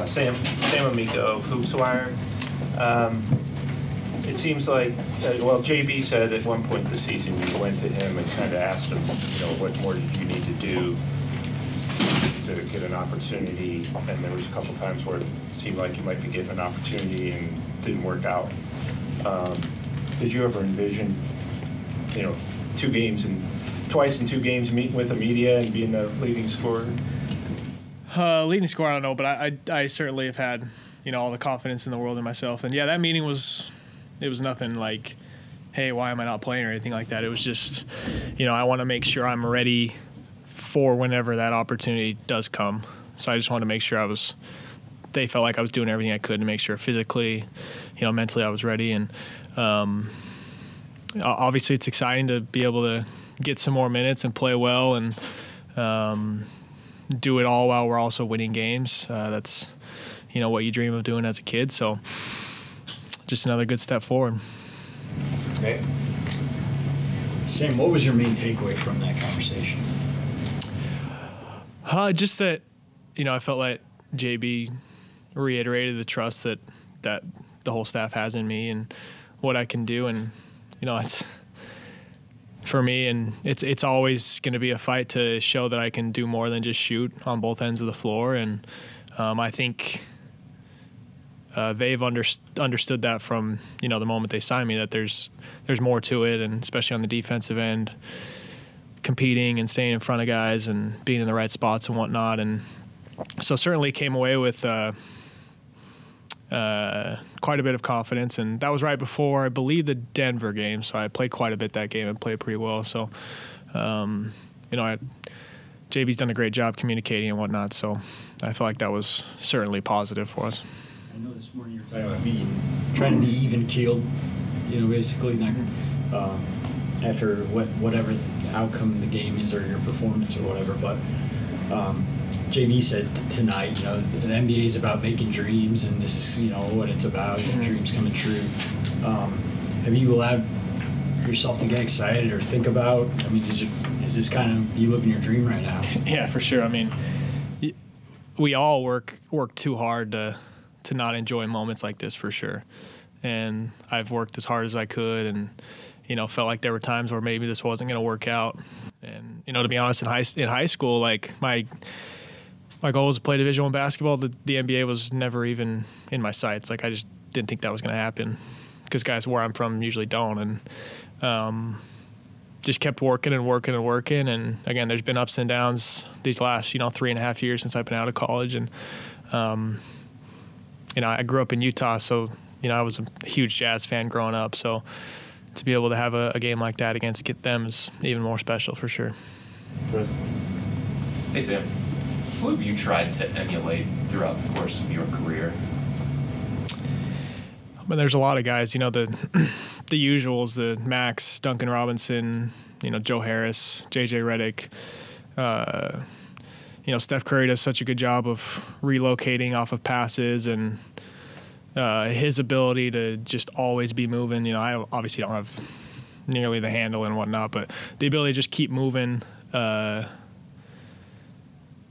Sam Amico of HoopsWire. It seems like, JB said at one point this season you went to him and kind of asked him, what more did you need to do to get an opportunity? And there was a couple times where it seemed like you might be getting an opportunity and it didn't work out. Did you ever envision, twice in 2 games meeting with the media and being the leading scorer? Leading scorer, I don't know, but I certainly have had, all the confidence in the world in myself. And yeah, that meeting was nothing like, hey, why am I not playing or anything like that. It was just, I want to make sure I'm ready for whenever that opportunity does come. So I just wanted to make sure they felt like I was doing everything I could to make sure physically, mentally I was ready. And obviously it's exciting to be able to get some more minutes and play well and do it all while we're also winning games. That's, what you dream of doing as a kid. So just another good step forward. Okay. Sam, what was your main takeaway from that conversation? Just that, I felt like JB reiterated the trust that the whole staff has in me and what I can do. And, it's for me, and it's always going to be a fight to show that I can do more than just shoot on both ends of the floor. And I think they've understood that from, the moment they signed me, that there's more to it, and especially on the defensive end, competing and staying in front of guys and being in the right spots and whatnot. And so certainly came away with quite a bit of confidence, and that was right before, I believe, the Denver game. So I played quite a bit that game and played pretty well. So, JB's done a great job communicating and whatnot. So I feel like that was certainly positive for us. I know this morning you were talking about trying to be even keeled, basically not, after whatever the outcome of the game is or your performance or whatever. But JB said tonight, the NBA is about making dreams, and this is, what it's about, dreams coming true. Have you allowed yourself to get excited or think about, is this kind of you living your dream right now? Yeah, for sure. We all work too hard to not enjoy moments like this, for sure. And I've worked as hard as I could, and felt like there were times where maybe this wasn't going to work out. And to be honest, in high school, like my goal was to play Division I basketball. The NBA was never even in my sights. Like, I just didn't think that was going to happen, because guys where I'm from usually don't. And just kept working and working and working. And again, there's been ups and downs these last 3.5 years since I've been out of college. And I grew up in Utah, so I was a huge Jazz fan growing up. So to be able to have a game like that against them is even more special, for sure. Chris? Hey, Sam. Who have you tried to emulate throughout the course of your career? There's a lot of guys, the usuals, the Max, Duncan Robinson, Joe Harris, JJ Redick. Steph Curry does such a good job of relocating off of passes, and his ability to just always be moving. I obviously don't have nearly the handle and whatnot, but the ability to just keep moving,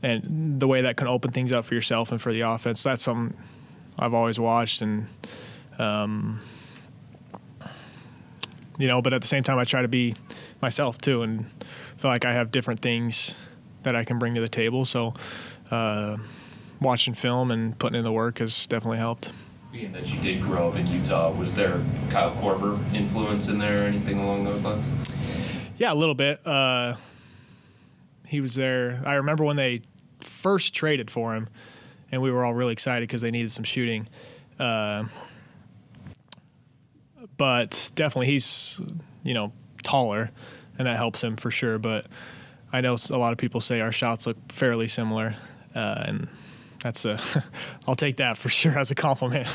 and the way that can open things up for yourself and for the offense. That's something I've always watched. And but at the same time, I try to be myself too, and feel like I have different things that I can bring to the table. So watching film and putting in the work has definitely helped. Being that you did grow up in Utah, was there Kyle Korver influence in there or anything along those lines? Yeah, a little bit. He was there. I remember when they first traded for him, and we were all really excited because they needed some shooting. But definitely he's, taller, and that helps him for sure. But I know a lot of people say our shots look fairly similar, and that's I'll take that for sure as a compliment.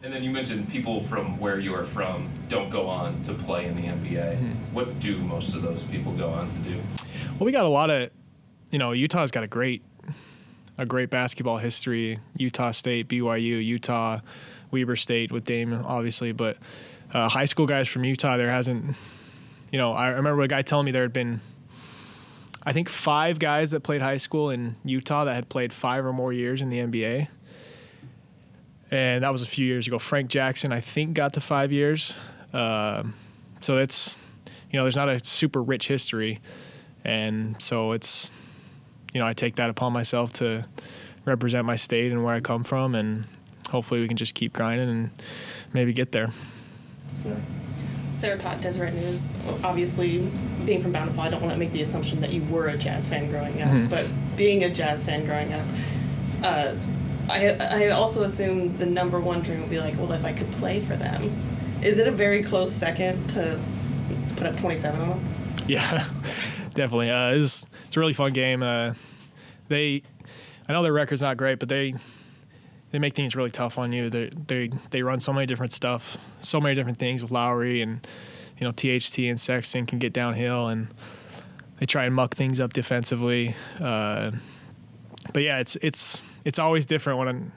And then you mentioned people from where you are from don't go on to play in the NBA. Mm-hmm. What do most of those people go on to do? Well, we got a lot of, Utah's got a great basketball history. Utah State, BYU, Utah, Weber State with Dame, obviously. But high school guys from Utah, there hasn't, I remember a guy telling me there had been, I think 5 guys that played high school in Utah that had played 5 or more years in the NBA. And that was a few years ago. Frank Jackson, I think, got to 5 years. So it's, there's not a super rich history. And so it's, I take that upon myself to represent my state and where I come from. And hopefully we can just keep grinding and maybe get there. Sarah taught Deseret News. Obviously, being from Bountiful, I don't want to make the assumption that you were a Jazz fan growing up, but being a Jazz fan growing up, I also assume the number one dream would be like, well, if I could play for them. Is it a very close second to put up 27 on them? Yeah, definitely. It's a really fun game. I know their record's not great, but they make things really tough on you. They run so many different stuff, so many different things with Lowry and THT and Sexton can get downhill, and they try and muck things up defensively. But yeah, it's always different when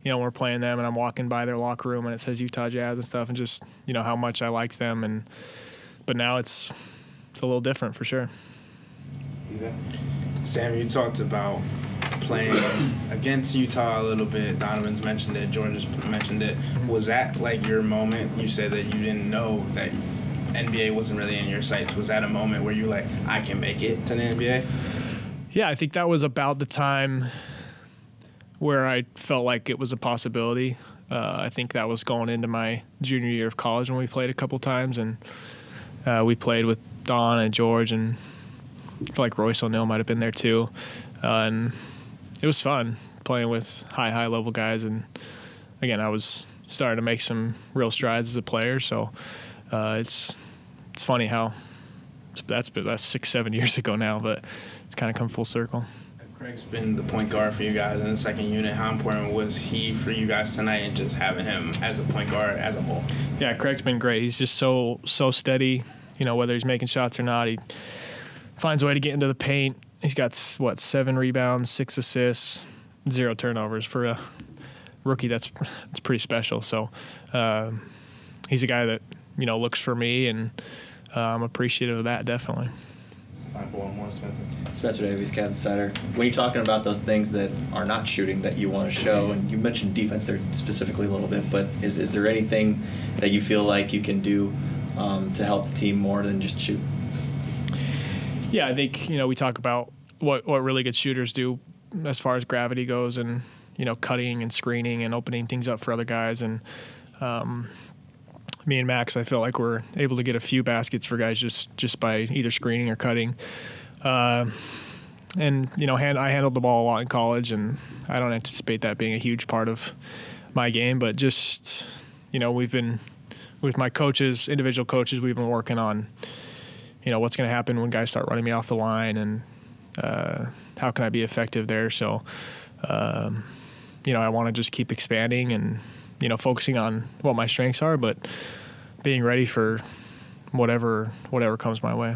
we're playing them and I'm walking by their locker room and it says Utah Jazz and stuff, and just how much I liked them. But now it's a little different for sure. Sam, you talked about playing against Utah a little bit. Donovan's mentioned it. George's mentioned it. Was that like your moment? You said that you didn't know that NBA wasn't really in your sights. Was that a moment where you like, I can make it to the NBA? Yeah, I think that was about the time where I felt like it was a possibility. I think that was going into my junior year of college when we played a couple times, and we played with Don and George, and I feel like Royce O'Neal might have been there too. And it was fun playing with high level guys. And again, I was starting to make some real strides as a player. So it's funny how that's 6-7 years ago now, but it's kind of come full circle. Craig's been the point guard for you guys in the second unit. How important was he for you guys tonight, and just having him as a point guard as a whole? Yeah, Craig's been great. He's just so steady. Whether he's making shots or not, he finds a way to get into the paint. He's got 7 rebounds, 6 assists, 0 turnovers. For a rookie, that's pretty special. So he's a guy that looks for me, and I'm appreciative of that, definitely. It's time for one more, Spencer. Spencer Davies, Cavs Insider. When you're talking about those things that are not shooting that you want to show, and you mentioned defense there specifically a little bit, but is there anything that you feel like you can do to help the team more than just shoot? Yeah, I think we talk about what really good shooters do as far as gravity goes, and cutting and screening and opening things up for other guys. And me and Max, I feel like we're able to get a few baskets for guys just by either screening or cutting. And I handled the ball a lot in college, and I don't anticipate that being a huge part of my game. But just we've been with my coaches, individual coaches, we've been working on what's going to happen when guys start running me off the line, and how can I be effective there. So I want to just keep expanding and focusing on what my strengths are, but being ready for whatever comes my way.